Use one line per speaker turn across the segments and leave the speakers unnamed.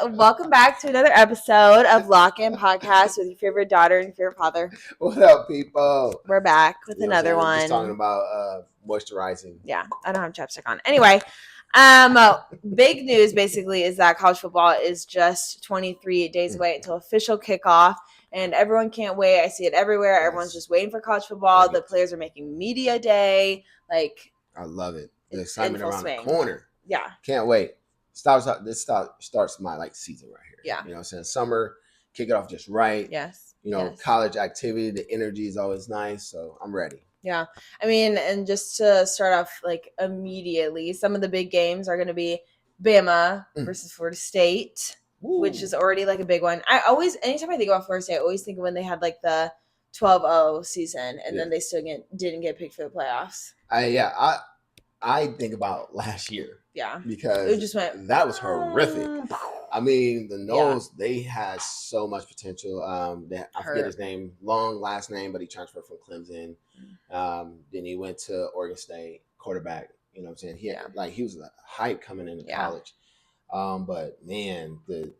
Welcome back to another episode of Lock In Podcast with your favorite daughter and your favorite father.
What up, people?
We're back with another one.
Just talking about moisturizing.
Yeah, I don't have chapstick on. Anyway, big news basically is that college football is just 23 days away until official kickoff, and everyone can't wait. I see it everywhere. Yes. Everyone's just waiting for college football. The players are making media day. I
love it. The excitement around the corner.
Yeah,
can't wait. This starts my season right here.
Yeah,
you know what I'm saying? Summer, kick it off just right.
Yes.
College activity, the energy is always nice, so I'm ready.
Yeah. I mean, and just to start off immediately, some of the big games are going to be Bama versus Florida State, which is already a big one. Anytime I think about Florida State, I always think of when they had the 12-0 season and then they still didn't get picked for the playoffs.
I think about last year.
Yeah.
Because
it just went,
that was horrific. I mean, the Knowles, they had so much potential. I forget his name, long last name, but he transferred from Clemson. Then he went to Oregon State, quarterback. You know what I'm saying? He was a hype coming into college. But man, the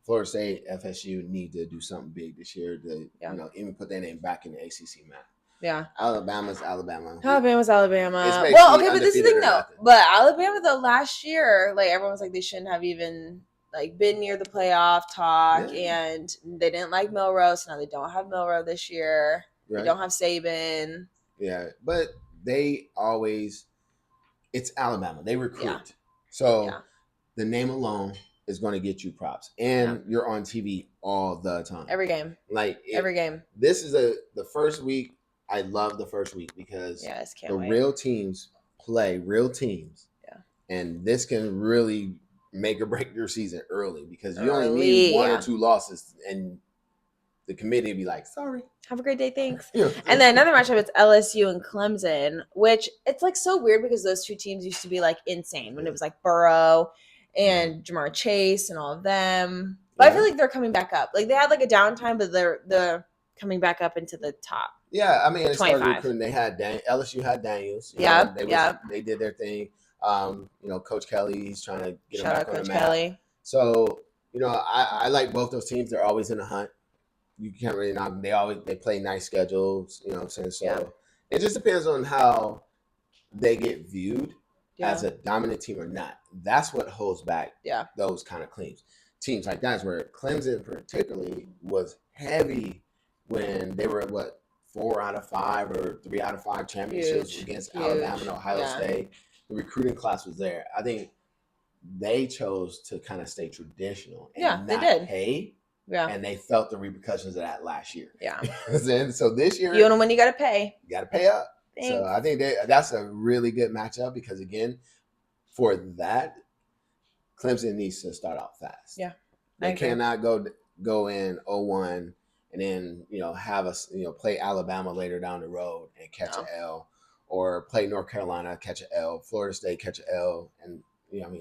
Florida State, FSU need to do something big this year to even put their name back in the ACC map.
Yeah.
Alabama's Alabama.
Alabama's Alabama. Well, okay, but this is the thing though. But Alabama though, last year, everyone was they shouldn't have even been near the playoff talk, and they didn't like Milroe, so now they don't have Milroe this year. Right. They don't have Saban.
Yeah, but it's Alabama. They recruit. Yeah. So the name alone is going to get you props. And you're on TV all the time.
Every game. Every game.
This is the first week. I love the first week because real teams play real teams. Yeah. And this can really make or break your season early because you only need one or two losses and the committee will be like, sorry.
Have a great day, thanks. And then another matchup, it's LSU and Clemson, which it's so weird because those two teams used to be insane when it was Burrow and Jamar Chase and all of them. But I feel like they're coming back up. They had a downtime, but they're coming back up into the top.
Yeah, I mean, they started recruiting. They had LSU had Daniels. They did their thing. Coach Kelly, he's trying to get him back on the map. Kelly. So, I like both those teams. They're always in the hunt. You can't really knock them. They play nice schedules. You know what I'm saying? So it just depends on how they get viewed as a dominant team or not. That's what holds back those kind of teams like that. Is where Clemson particularly was heavy when they were at 4 out of 5 or 3 out of 5 championships against Alabama and Ohio State. The recruiting class was there. I think they chose to kind of stay traditional and not pay. Yeah. And they felt the repercussions of that last year. Yeah. So this year,
you don't know when you got to pay.
You got to pay up. Thanks. So I think that's a really good matchup because, again, for that, Clemson needs to start out fast. Yeah. They cannot go in 0-1 and then, have us, play Alabama later down the road and catch an L, or play North Carolina, catch an L, Florida State, catch an L, and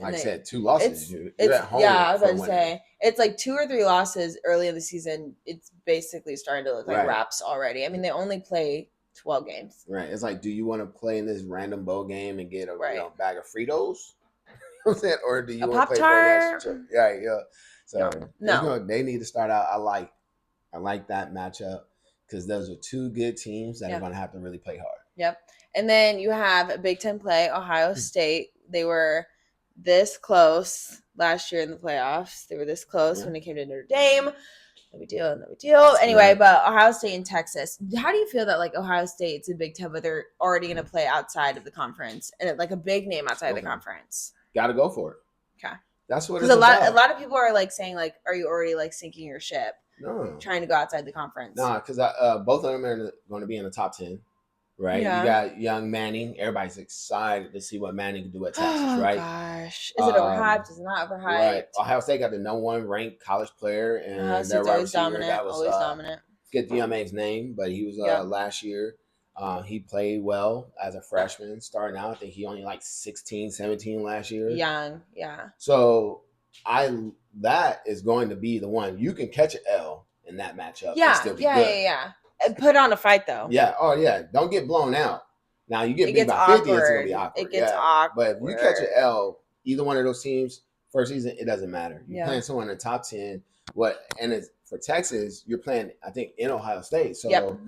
I said, 2 losses. You're at home.
Yeah, I was about to say it's 2 or 3 losses early in the season. It's basically starting to look like wraps already. I mean, they only play 12 games.
Right. It's do you want to play in this random bowl game and get a bag of Fritos? I'm saying, or do you want to play for a yeah. So no, they need to start out. I like that matchup because those are 2 good teams that are going to have to really play hard.
Yep. And then you have a Big Ten play, Ohio State. They were this close last year in the playoffs. They were this close when it came to Notre Dame. No big deal. Anyway, but Ohio State and Texas. How do you feel that Ohio State's in Big Ten, but they're already going to play outside of the conference and a big name outside of the conference?
Got to go for it.
Okay.
That's what it's
about. A lot of people are saying are you already sinking your ship?
No.
Trying to go outside the conference.
No, because both of them are going to be in the top 10. Right, you got young Manning. Everybody's excited to see what Manning can do at Texas. Right?
Gosh, is it overhyped? Is it not overhyped? Right.
Ohio State got the #1 ranked college player, and
their always dominant. That was, always dominant.
Get the young man's name, but he was last year. He played well as a freshman, starting out. I think he only 16, 17 last year.
Young, yeah.
So that is going to be the one you can catch an L in that matchup. And still be good.
Yeah. Put on a fight though.
Yeah. Oh yeah. Don't get blown out. Now you get beat by 50, it's gonna be awkward.
It gets awkward.
But if you catch an L, either one of those teams, first season, it doesn't matter. You're playing someone in the top 10. For Texas, you're playing, I think, in Ohio State. So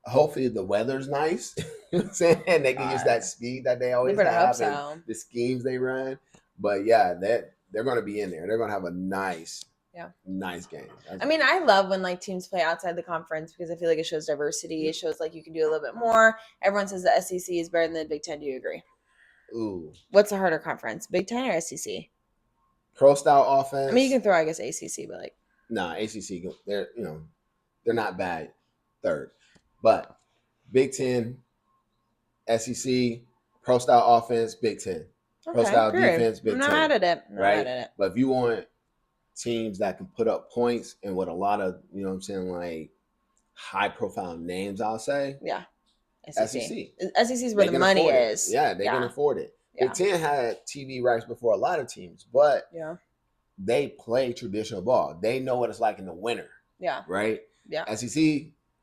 hopefully the weather's nice. You know what I'm saying? They can use that speed that they always have and the schemes they run. But yeah, they're going to be in there. They're going to have a nice game.
I mean, I love when like teams play outside the conference because I feel like it shows diversity. It shows like you can do a little bit more. Everyone says the SEC is better than the Big Ten. Do you agree?
Ooh.
What's a harder conference, Big Ten or SEC?
Pro style offense.
I mean, you can throw, I guess, ACC, but like.
Nah, ACC. They're not bad. Third, but Big Ten, SEC, pro style offense, Big Ten. Pro style defense, Big Ten.
I'm not mad at it.
Right. But if you want teams that can put up points and with a lot of, you know what I'm saying, like high profile names, I'll say.
Yeah.
SEC.
SEC is where the money is.
Yeah, they can afford it. Yeah. Big Ten had TV rights before a lot of teams, but they play traditional ball. They know what it's like in the winter.
Yeah.
Right?
Yeah.
SEC,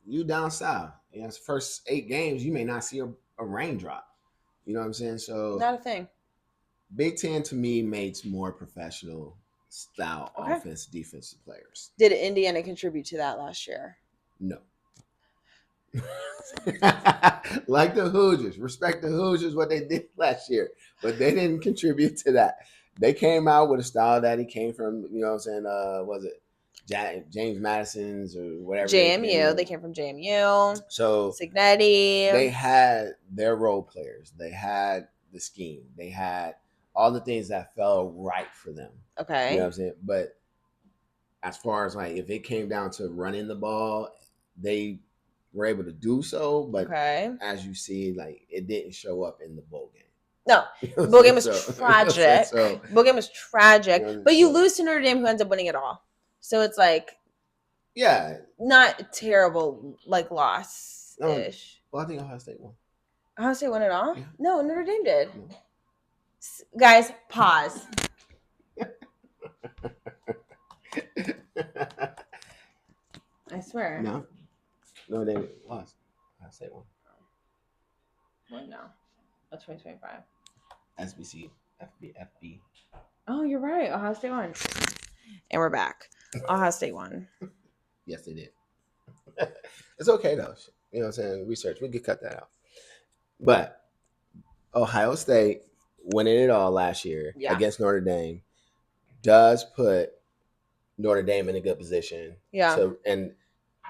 you down south. You know, it's the first 8 games, you may not see a raindrop. You know what I'm saying? So
not a thing.
Big Ten to me makes more professional style offense, defensive players.
Did Indiana contribute to that last year?
No. Like the Hoosiers. Respect the Hoosiers, what they did last year. But they didn't contribute to that. They came out with a style that he came from, you know what I'm saying, was it James Madison's or whatever.
JMU. They came from JMU.
So
Signetti.
They had their role players. They had the scheme. They had all the things that felt right for them.
Okay.
You know what I'm saying? But as far as like if it came down to running the ball, they were able to do so. But as you see, like it didn't show up in the bowl game.
No, bowl game was tragic. Bowl game was tragic. But you lose to Notre Dame, who ends up winning it all. So it's like, not terrible like loss ish.
Well, I think Ohio State won.
Ohio State won it all? Yeah. No, Notre Dame did. No. Guys, pause. I swear.
No, Notre Dame lost. Ohio State won.
What now? That's 2025.
SBC, FB.
Oh, you're right. Ohio State won. And we're back. Ohio State won.
Yes, they did. It's okay, though. You know what I'm saying? Research. We could cut that out. But Ohio State winning it all last year against Notre Dame does put Notre Dame in a good position.
Yeah.
And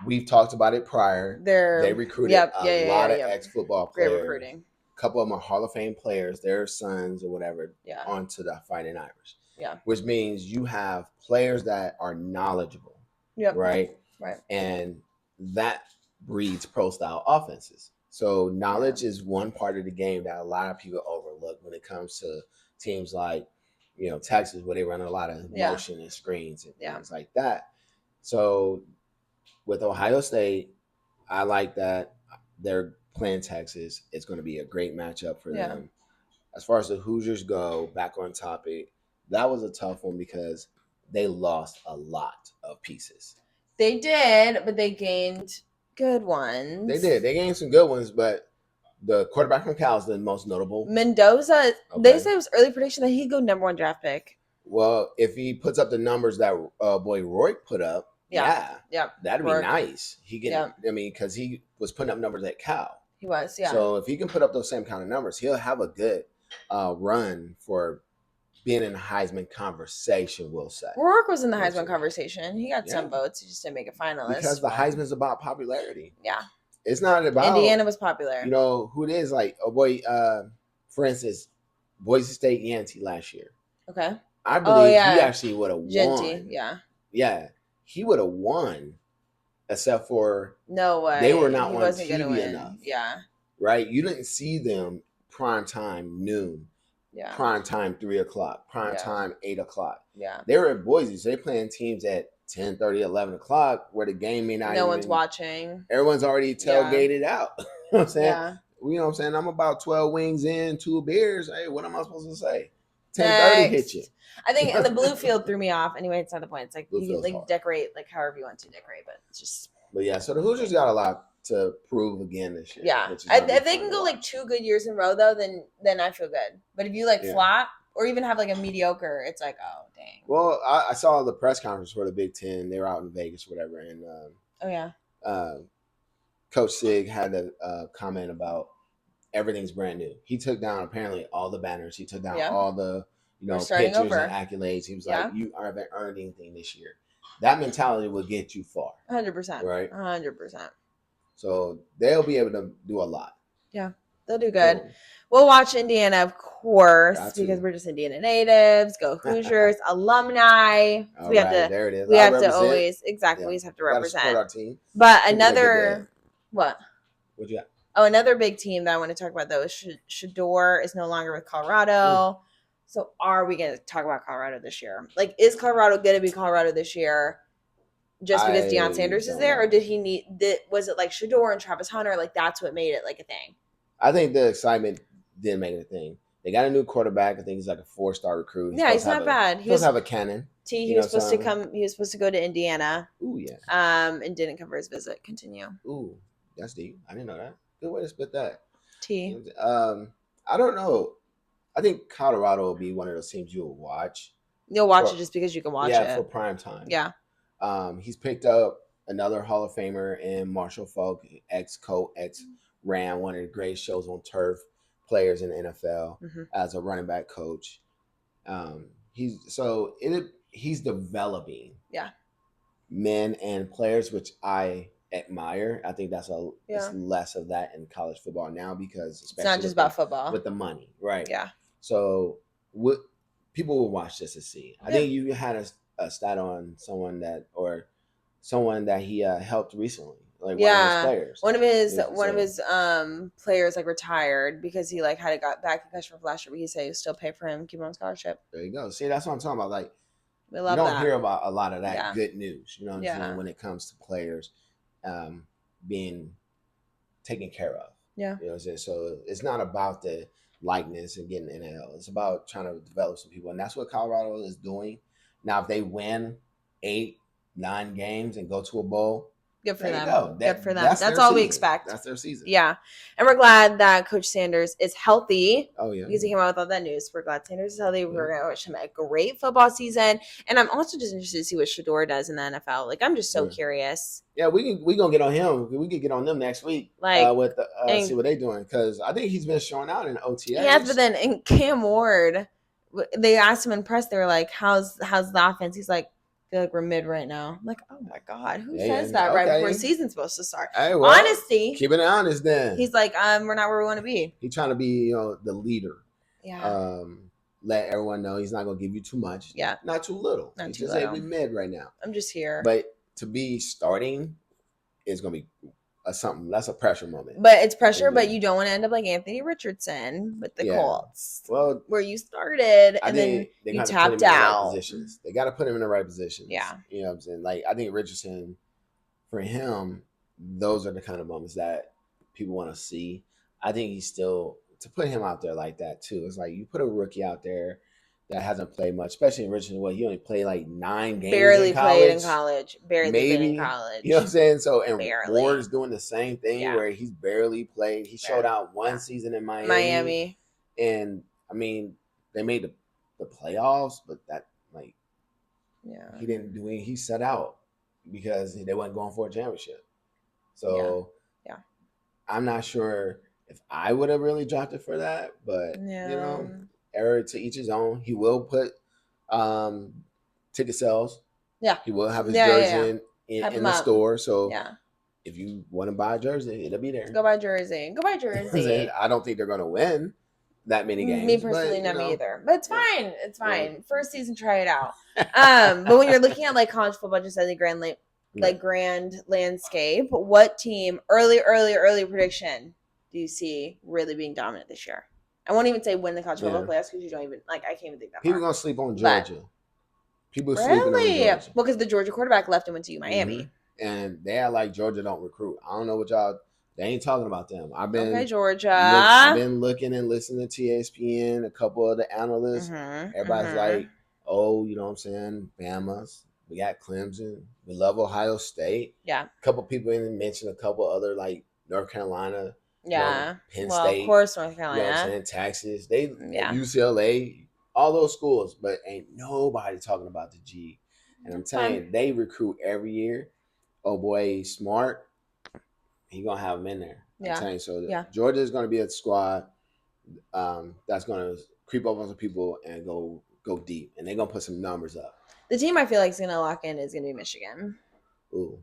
we've talked about it prior. They recruited a lot of ex-football players.
Great recruiting.
A couple of them are Hall of Fame players, their sons or whatever, onto the Fighting Irish.
Yeah.
Which means you have players that are knowledgeable.
Yep.
Right?
Right.
And that breeds pro-style offenses. So knowledge is one part of the game that a lot of people overlook when it comes to teams like, you know, Texas, where they run a lot of motion and screens and things like that. So with Ohio State, I like that they're playing Texas. It's going to be a great matchup for them. As far as the Hoosiers go, back on topic, that was a tough one because they lost a lot of pieces.
They did, but they gained good ones.
They did. They gained some good ones, but the quarterback from Cal is the most notable.
Mendoza, they said it was early prediction that he'd go number 1 draft pick.
Well, if he puts up the numbers that boy Roy put up, that'd be nice. He can, I mean, because he was putting up numbers at Cal.
He was,
So if he can put up those same kind of numbers, he'll have a good run for being in the Heisman conversation, we'll say.
Rourke was in the Heisman conversation. He got some votes. He just didn't make a finalist.
Because the Heisman's about popularity.
Yeah.
It's not about...
Indiana was popular.
You know, who it is, like, for instance, Boise State Yancey last year.
Okay.
I believe he actually would have won.
Genty,
Yeah. He would have won, except for...
No way.
They were not on TV enough.
Yeah.
Right? You didn't see them prime time noon.
Yeah.
Prime time 3 o'clock. Prime time 8 o'clock.
Yeah.
They were at Boise, so they're playing teams at 10:30, 11 o'clock, where the game may not.
No one's watching.
Everyone's already tailgated out. You know what I'm saying? Yeah. You know what I'm saying? I'm about 12 wings in, 2 beers. Hey, what am I supposed to say? 10:30 hit you.
I think the blue field threw me off. Anyway, it's not the point. It's like you like decorate like however you want to decorate, but it's just.
But yeah, so the Hoosiers got a lot to prove again this year.
Yeah, if they can go like 2 good years in a row though, then I feel good. But if you like flop or even have like a mediocre, it's like, oh dang.
Well, I saw the press conference for the Big Ten. They were out in Vegas, or whatever, and Coach Sig had a comment about everything's brand new. He took down apparently all the banners. He took down all the pictures and accolades. He was like, "You haven't earned anything this year." That mentality will get you far.
100%.
Right.
100%.
So they'll be able to do a lot.
Yeah, they'll do good. Cool. We'll watch Indiana, of course, because we're just Indiana natives. Go Hoosiers, alumni. So we have to. There it is. We have to always We just have to represent. Support our team. But another what? What you got? Oh, another big team that I want to talk about though is Shedeur is no longer with Colorado. So are we going to talk about Colorado this year? Like, is Colorado going to be Colorado this year? Just because Deion Sanders is there, or was it like Shedeur and Travis Hunter? Like, that's what made it like a thing.
I think the excitement did make it a thing. They got a new quarterback. I think he's like a 4-star recruit.
He's not bad.
He was have a cannon.
He was supposed to come. He was supposed to go to Indiana.
Ooh, yeah.
And didn't cover his visit. Continue.
Ooh, that's deep. I didn't know that. Good way to split that.
I
don't know. I think Colorado will be one of those teams you'll watch.
You'll watch it just because you can watch it.
Yeah, for prime time.
Yeah.
He's picked up another Hall of Famer in Marshall Faulk, ex-Colt, ex-Ram, one of the greatest shows on turf players in the NFL as a running back coach. He's developing men and players, which I admire. I think that's it's less of that in college football now because
it's not just about football
with the money, right?
Yeah.
So people will watch this to see. I think you had a stat on someone that he helped recently, like one of his players.
One of his players like retired because he like had got back concussion from last year, but he said he would still pay for him, keep him on scholarship.
There you go. See, that's what I'm talking about. Like,
we love
you don't hear about a lot of that good news. You know what I'm saying?
Yeah.
When it comes to players being taken care of.
Yeah.
You know what I'm saying? So it's not about the likeness and getting NIL. It's about trying to develop some people, and that's what Colorado is doing. Now, if they win 8-9 games and go to a bowl,
good for them. Good for them. That's all we expect.
That's their season.
Yeah. And we're glad that Coach Sanders is healthy.
Oh, yeah.
Because he came out with all that news. We're glad Sanders is healthy. We're going to wish him a great football season. And I'm also just interested to see what Shedeur does in the NFL. Like, I'm just so curious.
Yeah, we going to get on him. We can get on them next week.
Like,
with see what they're doing. Because I think he's been showing out in OTAs.
Yeah, but then in Cam Ward, they asked him in press. They were like, how's the offense? He's like, I feel like we're mid right now. I'm like, oh my God, who says that right before the season's supposed to start?
Hey, well,
honesty.
Keeping it honest then.
He's like, we're not where we want to be.
He's trying to be, the leader.
Yeah.
Let everyone know he's not going to give you too much.
Yeah.
Not too little.
Not
he's
too
just
little.
We mid right now.
I'm just here.
But to be starting is going to be something. That's a pressure moment.
But it's pressure, but you don't want to end up like Anthony Richardson with the Colts.
Well,
where you started and then you tapped out.
They got to put him in the right positions.
Yeah.
You know what I'm saying? Like, I think Richardson, for him, those are the kind of moments that people want to see. I think he's still, to put him out there like that too, it's like you put a rookie out there that hasn't played much, especially in Richardson. He only played like 9 games.
Barely played in college. Barely played in college.
You know what I'm saying? So, and Ward's doing the same thing where he's barely played. He showed out one season in Miami. And I mean, they made the playoffs, but that he didn't do any. He set out because they wasn't going for a championship. So I'm not sure if I would have really dropped it for that, but error to each his own. He will put ticket sales. Yeah. He will have his jersey in the store. So if you want to buy a jersey, it'll be there.
Go buy jersey.
I don't think they're going to win that many games.
Me personally, not me either. But it's fine. It's fine. Yeah. First season, try it out. But when you're looking at like college football, just as a grand landscape, what team, early prediction do you see really being dominant this year? I won't even say win the college football playoffs because you don't even I can't even think that.
People gonna sleep on Georgia. People sleeping on Georgia.
Well, because the Georgia quarterback left and went to Miami,
and they act like Georgia don't recruit. I don't know what y'all. They ain't talking about them. I've been
Georgia.
I've been looking and listening to TSPN. A couple of the analysts. Everybody's like, oh, you know what I'm saying? Bama's. We got Clemson. We love Ohio State.
Yeah.
A couple people even mentioned a couple other like North Carolina.
Yeah.
Penn State.
Of course, North Carolina.
You know what I'm saying? Texas. UCLA. all those schools, but ain't nobody talking about the G. And I'm telling you, they recruit every year. Oh boy, smart. He gonna have him in there. I'm telling you. So Georgia is gonna be a squad that's gonna creep up on some people and go deep, and they're gonna put some numbers up.
The team I feel like is gonna lock in is gonna be Michigan.
Ooh,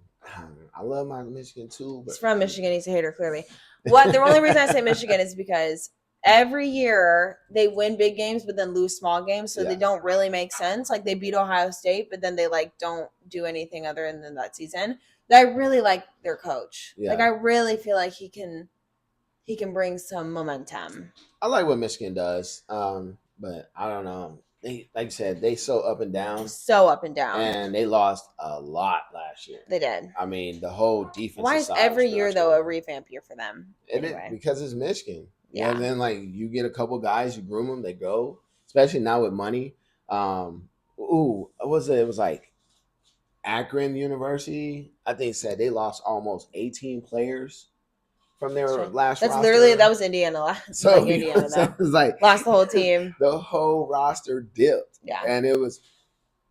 I love my Michigan too. But
he's from Michigan. He's a hater, clearly. The only reason I say Michigan is because every year they win big games, but then lose small games, so they don't really make sense. Like they beat Ohio State, but then they like don't do anything other than that season. But I really like their coach. Yeah. Like I really feel like he can bring some momentum.
I like what Michigan does, but I don't know. They, like you said, they so up and down.
So up and down.
And they lost a lot last year.
They did.
I mean, the whole defense.
Why is every year, though, a revamp year for them?
Anyway. Because it's Michigan. Yeah. And then, like, you get a couple guys, you groom them, they go. Especially now with money. What was it? It was like Akron University, I think, said they lost almost 18 players from their last roster.
Literally, that was Indiana last.
So Indiana, it was like
lost the whole team.
The whole roster dipped.
Yeah.
And it was,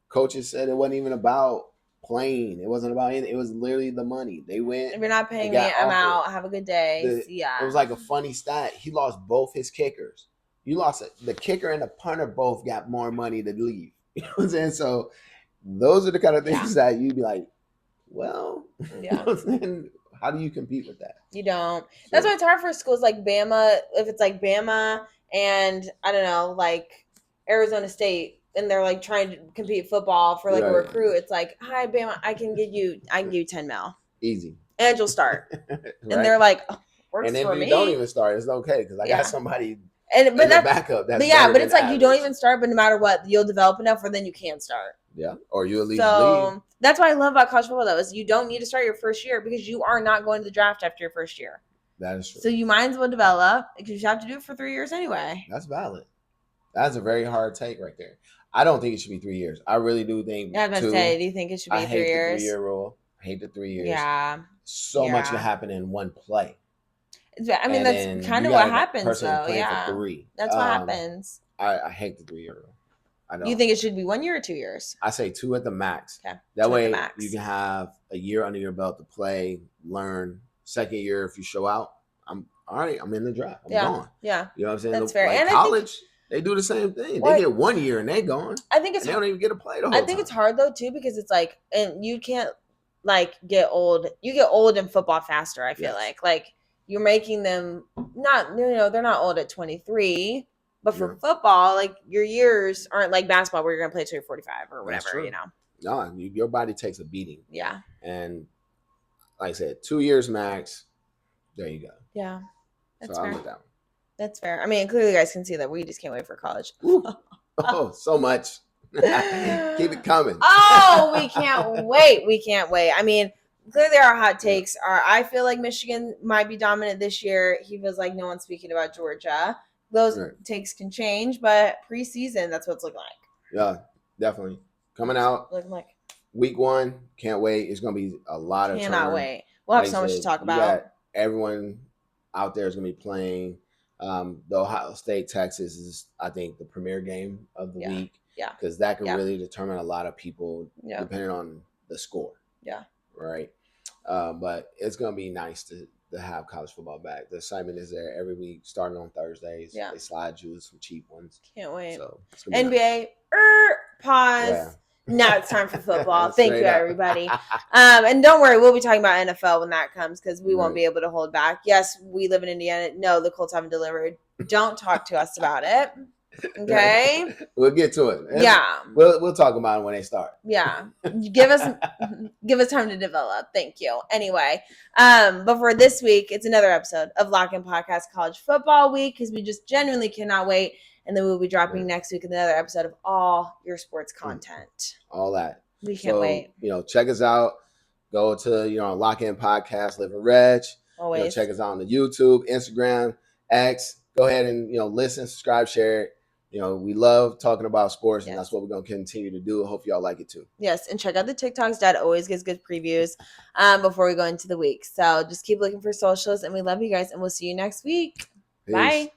coaches said it wasn't even about playing. It wasn't about anything. It was literally the money. They went.
If you're not paying me, I'm out. Have a good day.
It was like a funny stat. He lost both his kickers. You lost it. The kicker and the punter both got more money to leave. You know what I'm saying? So those are the kind of things that you'd be like, well, you know what I'm saying? How do you compete with that?
You don't. That's why it's hard for schools like Bama. If it's like Bama and I don't know, like Arizona State, and they're like trying to compete football for like a recruit. It's like, hi Bama, I can give you 10 mil.
Easy.
And you'll start. And they're like, oh, works for me.
And if you don't even start, it's okay because I got somebody.
But that's
backup.
But it's like you don't even start, but no matter what, you'll develop enough, or then you can start.
Yeah, or you at least leave.
That's what I love about college football, though, is you don't need to start your first year because you are not going to the draft after your first year.
That is true.
So you might as well develop because you have to do it for 3 years anyway.
That's valid. That's a very hard take right there. I don't think it should be 3 years. I really do think.
Yeah, I was about to say, do you think it should be 3 years?
I hate the 3-year rule. I hate the 3 years.
Yeah.
So much can happen in one play.
I mean, that's kind of what happens, though.
Yeah.
That's what happens.
I hate the 3-year rule. I know.
You think it should be 1 year or 2 years?
I say 2 at the max.
Okay.
That way you can have a year under your belt to play, learn. Second year, if you show out, I'm all right. I'm in the draft. I'm gone.
Yeah.
You know what I'm saying?
That's fair.
Like
and
college, they do the same thing. They get 1 year and they gone.
I think
they don't even get to play the whole time.
I think it's hard though too because it's like, and you can't like get old. You get old in football faster. I feel like you're making them not. They're not old at 23. But for football, like your years aren't like basketball where you're going to play till you're 45 or whatever,
No, your body takes a beating.
Yeah.
And like I said, 2 years max. There you go.
Yeah. That's
fair.
I'm with that one. That's fair. I mean, clearly you guys can see that we just can't wait for college.
Oh, so much. Keep it coming.
Oh, we can't wait. We can't wait. I mean, clearly our hot takes are I feel like Michigan might be dominant this year. He feels like no one's speaking about Georgia. Those takes can change, but preseason, that's what it's looking like.
Yeah, definitely. Coming out.
Looking like.
Week 1, can't wait. It's going to be a lot of
Cannot wait. We'll have so much to talk about.
Everyone out there is going to be playing. The Ohio State, Texas is, I think, the premier game of the week.
Yeah.
Because that can really determine a lot of people depending on the score.
Yeah.
Right? But it's going to be nice to have college football back. The assignment is there every week, starting on Thursdays.
Yeah.
They slide you some cheap ones.
Can't wait.
So
NBA, pause. Yeah. Now it's time for football. Thank you, everybody. And don't worry, we'll be talking about NFL when that comes because we won't be able to hold back. Yes, we live in Indiana. No, the Colts haven't delivered. Don't talk to us about it. Okay,
we'll get to it.
Yeah,
we'll talk about it when they start.
Yeah, give us time to develop. Thank you. Anyway, but for this week, it's another episode of Lock In Podcast College Football Week because we just genuinely cannot wait. And then we'll be dropping next week another episode of all your sports content.
All that.
We can't wait.
Check us out. Go to Lock In Podcast, Liv and Reg.
Always.
Check us out on the YouTube, Instagram, X. Go ahead and listen, subscribe, share it. We love talking about sports, and that's what we're going to continue to do. I hope y'all like it too.
Yes, and check out the TikToks. Dad always gives good previews before we go into the week. So just keep looking for socials, and we love you guys, and we'll see you next week. Peace. Bye.